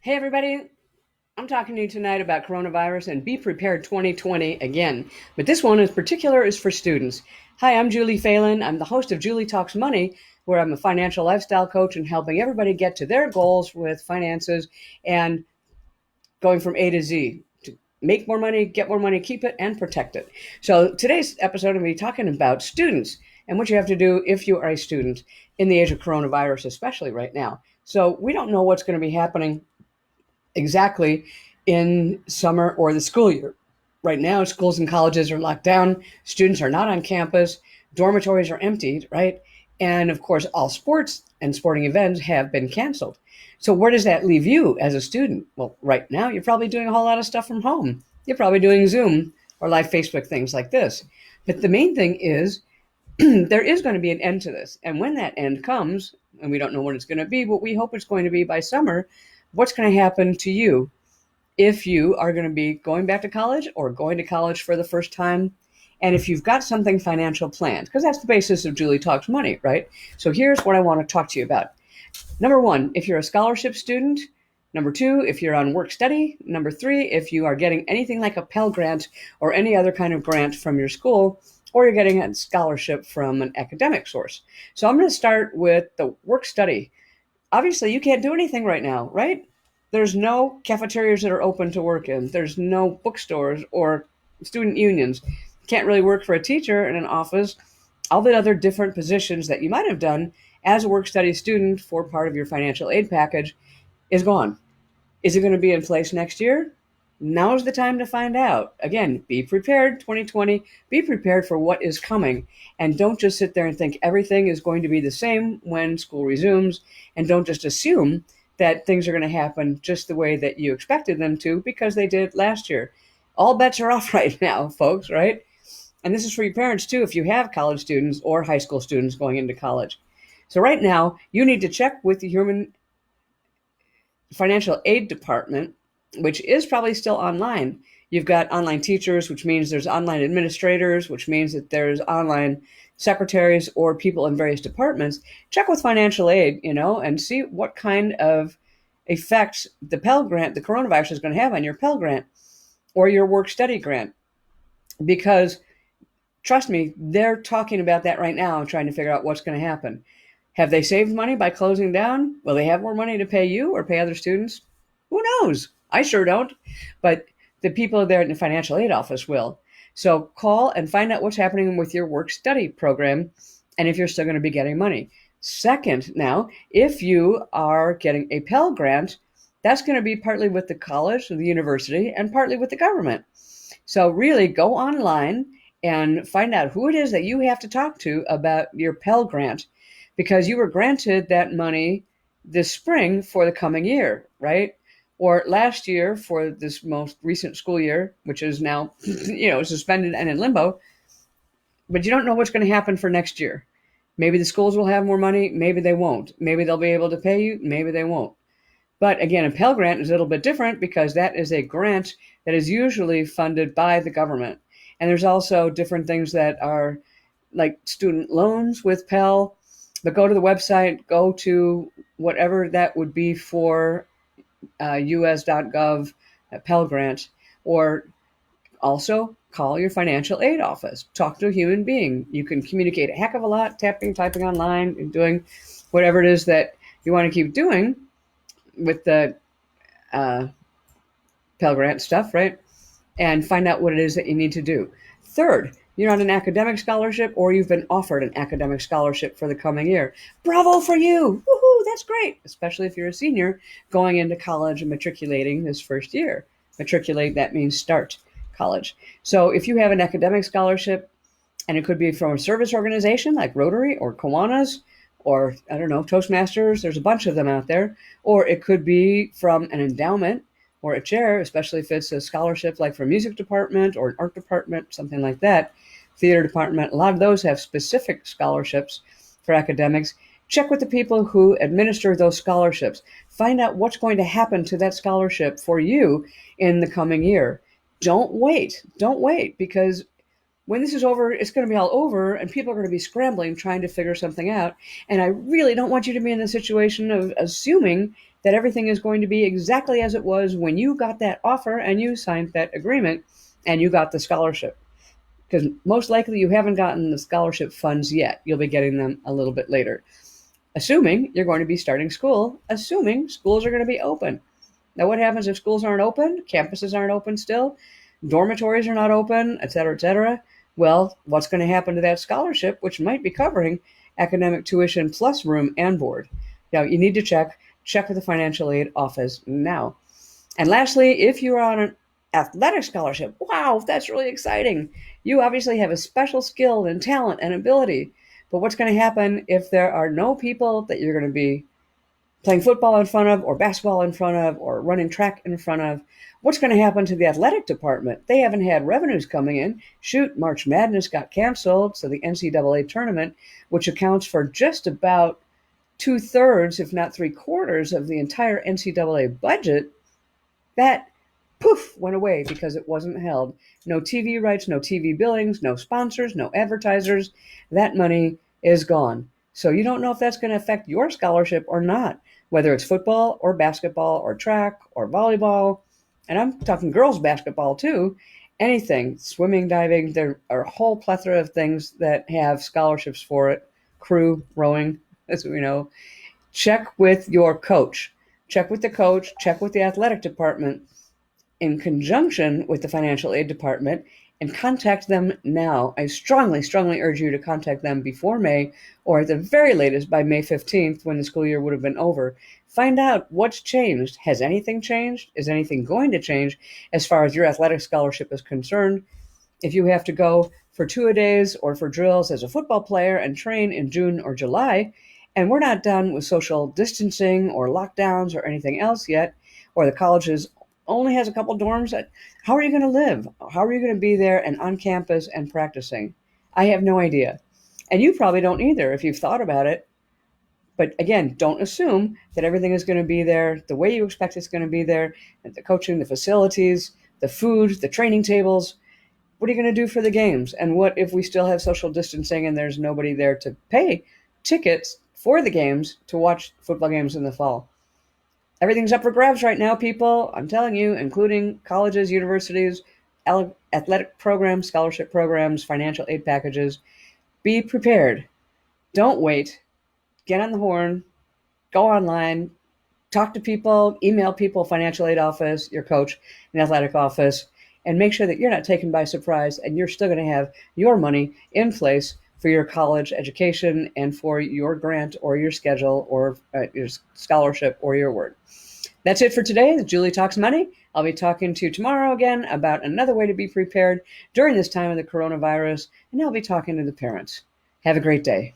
Hey, everybody. I'm talking to you tonight about coronavirus and Be Prepared 2020 again. But this one in particular is for students. Hi, I'm Julie Phelan. I'm the host of Julie Talks Money, where I'm a financial lifestyle coach and helping everybody get to their goals with finances and going from A to Z to make more money, get more money, keep it, and protect it. So today's episode, I'm going to be talking about students and what you have to do if you are a student in the age of coronavirus, especially right now. So we don't know what's going to be happening exactly in summer or the school year. Right now, schools and colleges are locked down. Students are not on campus. Dormitories are emptied, right? And of course, all sports and sporting events have been canceled. So where does that leave you as a student? Well, right now, you're probably doing a whole lot of stuff from home. You're probably doing Zoom or live Facebook things like this. But the main thing is there is going to be an end to this. And when that end comes, and we don't know when it's going to be, but we hope it's going to be by summer, what's going to happen to you if you are going to be going back to college or going to college for the first time? And if you've got something financial planned, because that's the basis of Julie Talks Money, right? So here's what I want to talk to you about. Number one, if you're a scholarship student. Number two, if you're on work study. Number three, if you are getting anything like a Pell Grant or any other kind of grant from your school, or you're getting a scholarship from an academic source. So I'm going to start with the work study. Obviously, you can't do anything right now, right? There's no cafeterias that are open to work in. There's no bookstores or student unions. You can't really work for a teacher in an office. All the other different positions that you might have done as a work study student for part of your financial aid package is gone. Is it going to be in place next year? Now's the time to find out. Again, be prepared 2020. Be prepared for what is coming. And don't just sit there and think everything is going to be the same when school resumes. And don't just assume that things are going to happen just the way that you expected them to, because they did last year. All bets are off right now, folks, right? And this is for your parents too, if you have college students or high school students going into college. So right now, you need to check with the Human Financial Aid Department, which is probably still online. You've got online teachers, which means there's online administrators, which means that there's online secretaries or people in various departments. Check with financial aid, and see what kind of effects the Pell Grant, the coronavirus, is going to have on your Pell Grant or your work study grant. Because trust me, they're talking about that right now, trying to figure out what's going to happen. Have they saved money by closing down? Will they have more money to pay you or pay other students? Who knows? I sure don't. But the people there in the financial aid office will. So call and find out what's happening with your work study program and if you're still going to be getting money. Second, now, if you are getting a Pell Grant, that's going to be partly with the college or the university and partly with the government. So really go online and find out who it is that you have to talk to about your Pell Grant, because you were granted that money this spring for the coming year, right? Or last year for this most recent school year, which is now, suspended and in limbo. But you don't know what's going to happen for next year. Maybe the schools will have more money. Maybe they won't. Maybe they'll be able to pay you. Maybe they won't. But again, a Pell Grant is a little bit different because that is a grant that is usually funded by the government. And there's also different things that are like student loans with Pell. But go to the website, go to whatever that would be for us.gov Pell Grant, or also call your financial aid office. Talk to a human being. You can communicate a heck of a lot, typing online, and doing whatever it is that you want to keep doing with the Pell Grant stuff, right? And find out what it is that you need to do. Third, you're on an academic scholarship or you've been offered an academic scholarship for the coming year. Bravo for you. Woohoo, that's great. Especially if you're a senior going into college and matriculating this first year. Matriculate, that means start college. So if you have an academic scholarship, and it could be from a service organization like Rotary or Kiwanis or, I don't know, Toastmasters, there's a bunch of them out there. Or it could be from an endowment or a chair, especially if it's a scholarship like for a music department or an art department, something like that, theater department. A lot of those have specific scholarships for academics. Check with the people who administer those scholarships. Find out what's going to happen to that scholarship for you in the coming year. Don't wait. Don't wait, because when this is over, it's going to be all over and people are going to be scrambling, trying to figure something out. And I really don't want you to be in the situation of assuming that everything is going to be exactly as it was when you got that offer and you signed that agreement and you got the scholarship. Because most likely you haven't gotten the scholarship funds yet. You'll be getting them a little bit later. Assuming you're going to be starting school, assuming schools are going to be open. Now, what happens if schools aren't open? Campuses aren't open still? Dormitories are not open, et cetera, et cetera. Well, what's going to happen to that scholarship, which might be covering academic tuition plus room and board? Now, you need to check with the financial aid office now. And lastly, if you're on an athletic scholarship, wow, that's really exciting. You obviously have a special skill and talent and ability. But what's going to happen if there are no people that you're going to be playing football in front of, or basketball in front of, or running track in front of? What's going to happen to the athletic department? They haven't had revenues coming in. Shoot, March Madness got canceled, so the NCAA tournament, which accounts for just about 2/3, if not 3/4 of the entire NCAA budget, that poof went away because it wasn't held. No TV rights, no TV billings, no sponsors, no advertisers. That money is gone. So you don't know if that's going to affect your scholarship or not, whether it's football or basketball or track or volleyball. And I'm talking girls basketball too. Anything, swimming, diving, there are a whole plethora of things that have scholarships for it. Crew, rowing, as we know. Check with your coach. Check with the coach, check with the athletic department in conjunction with the financial aid department, and contact them now. I strongly, strongly urge you to contact them before May, or at the very latest by May 15th, when the school year would have been over. Find out what's changed. Has anything changed? Is anything going to change as far as your athletic scholarship is concerned? If you have to go for two-a-days or for drills as a football player and train in June or July, and we're not done with social distancing or lockdowns or anything else yet, or the colleges only has a couple dorms, how are you going to live? How are you going to be there and on campus and practicing? I have no idea. And you probably don't either if you've thought about it. But again, don't assume that everything is going to be there the way you expect it's going to be there. The coaching, the facilities, the food, the training tables. What are you going to do for the games? And what if we still have social distancing and there's nobody there to pay tickets for the games to watch football games in the fall? Everything's up for grabs right now, people. I'm telling you, including colleges, universities, athletic programs, scholarship programs, financial aid packages. Be prepared. Don't wait. Get on the horn. Go online. Talk to people. Email people, financial aid office, your coach, and athletic office, and make sure that you're not taken by surprise and you're still going to have your money in place for your college education and for your grant or your schedule or your scholarship or your word. That's it for today. Julie Talks Money. I'll be talking to you tomorrow again about another way to be prepared during this time of the coronavirus, and I'll be talking to the parents. Have a great day.